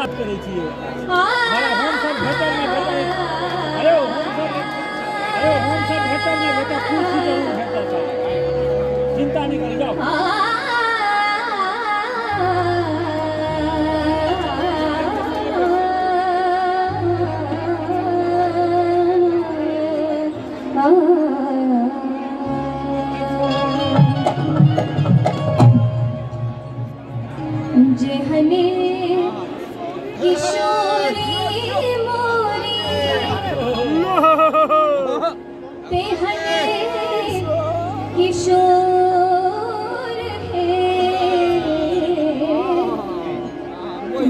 बात करै छियै हम सब भेटल नहि भेटल अरे हम सब भेटल नहि भेटल कुर्सी जरूर भेटल चिंता नहीं करी जाओ जेहने किशोरी मोरी तेहने किशोर है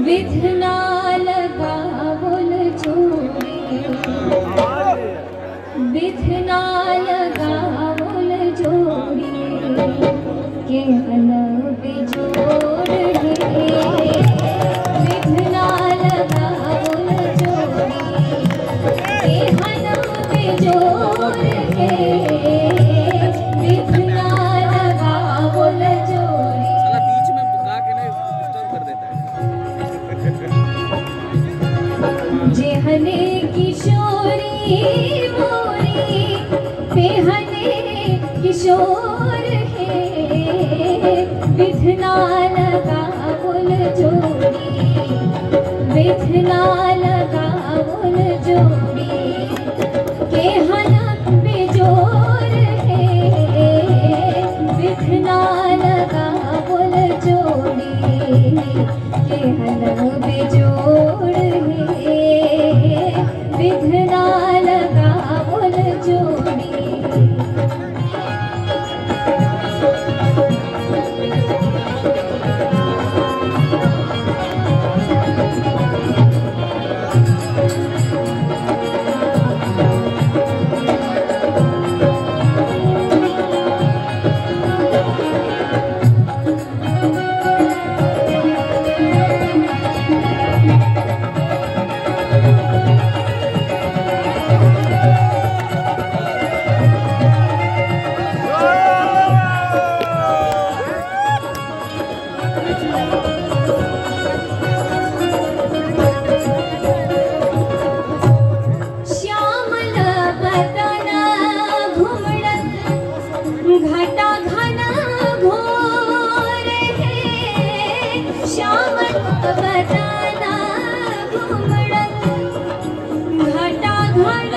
विधना लगा बोल जोड़ी विधना लगा बोल जोड़ी के हलब जोड़ विधना लगा बोल जोड़ी के हलब जोड़ विधना लगा बोल जोड़ी साला बीच में बुका के ना डिस्टर्ब कर देता है जेहने किशोरी मोरी तेहने किशोर है विधना लगा बोल जोड़ी विधना लगा बोल जोड़ी के हलब बेजोर है विधना लगा बोल जोड़ी के हलब बेजोड़ है विधना लगा बोल जोड़ी घटा घना घोर है श्यामल बदना घुमड़न घटा घन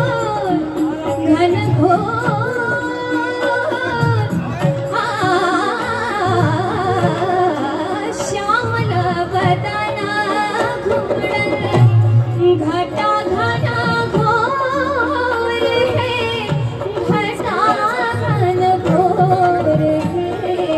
घोर घन घोर श्यामल बदना घुमड़न घटा घना घोर है घटा घन घोर है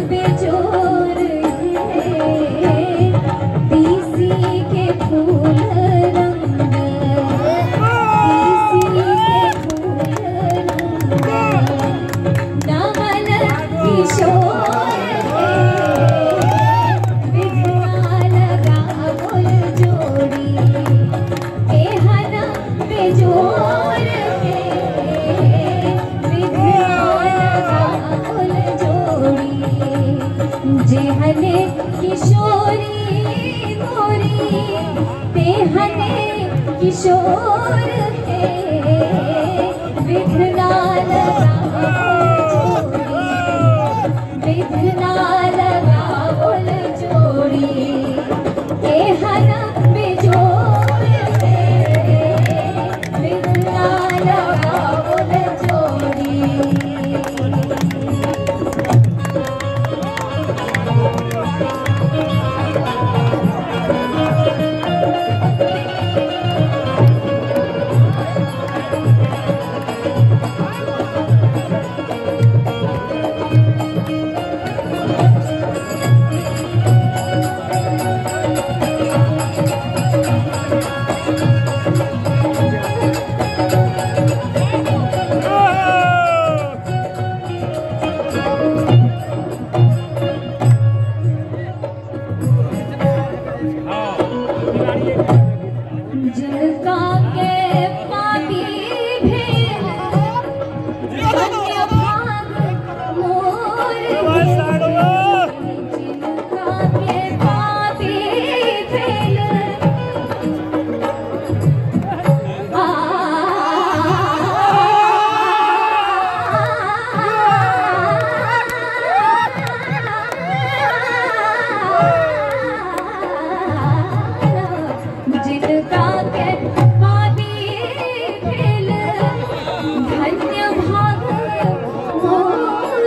बेजोर है, तीसी के फूल रंग, तीसी के फूल रंग, नवल किशोर है, बिधना लगा बोल जोड़ी, एहन बेजोर है, जेहने किशोरी गोरी तेहने किशोर है, विधना लगा जोड़ी, विधना लगा बोल जोड़ी, एहन बेजोर है, विधना लगा बोल जोड़ी। जिनका के पापी भेल धन्य भाग मोर, जिनका के पापी भेल जिनका के पापी भेल धन्य भाग मोर,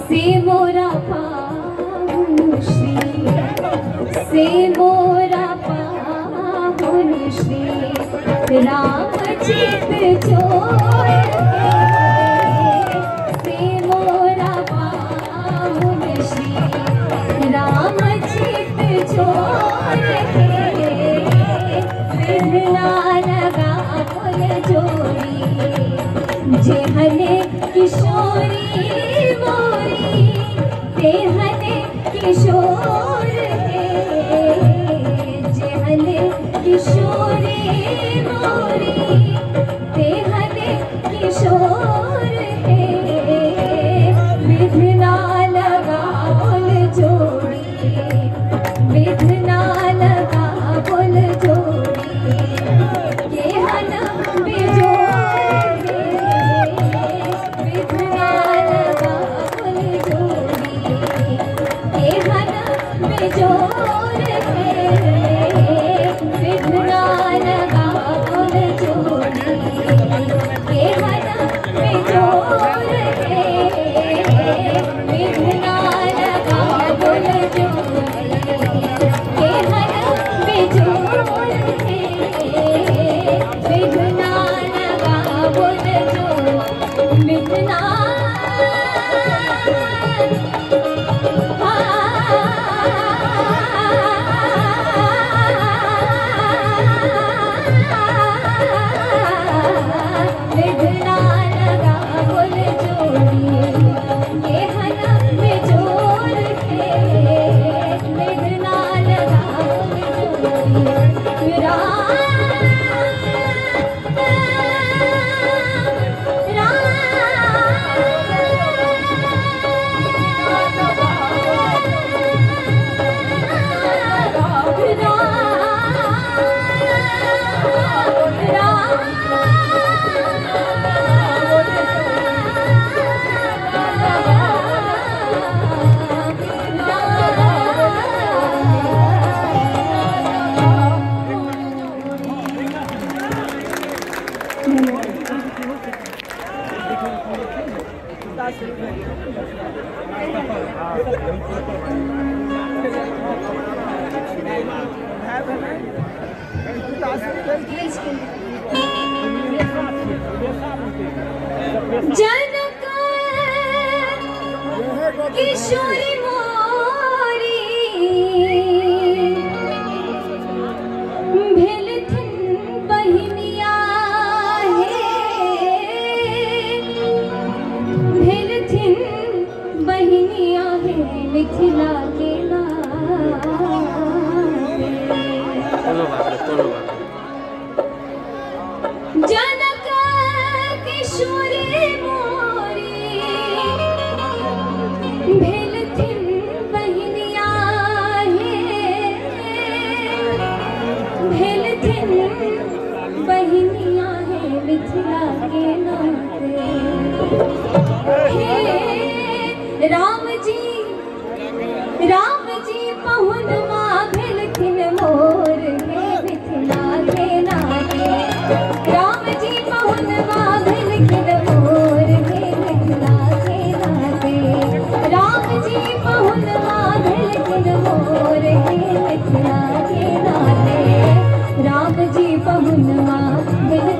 से मोरा पाहुन श्री, से मोरा पाहुन श्री राम चित चोर है, से मोरा पाहुन श्री राम चित चोर है, विधना लगा बोल जोड़ी, जेहने किशोरी मोरी तेहने किशोर है, जेहने किशोरी मोरी तेहने किशोर है, विधना लगा बोल जोड़ी, विधना लगा बोल जोड़ी, एहन बेजोर है, विधना लगा बोल जोड़ी, एहन बेजोर है, विधना लगा बोल जोड़ी, एहन बेजोर है, विधना लगा बोल जोड़ी, एहन बेजोर है, विधना लगा बोल जोड़ी, विधना विधना लगा बोल जोड़ी, एहन बेजोर है, विधना लगा बोल जोड़ी, राम जनक किशोरी मोरी भेल थिन बहिनिया भेल थिन बहिनिया है मिथिला के जनक किशोरी मोरी भेल थिन बहिनिया भेल थिन बहिनिया है मिथिला के नाते राम जी पहुनवा भेल थिन मोर हे मिथिला के नाते राम जी पहुनवा भेल थिन मोर हे मिथिला के नाते राम जी पहुनवा भेल थिन मोर हे मिथिला के नाते राम जी पहुनवा भेल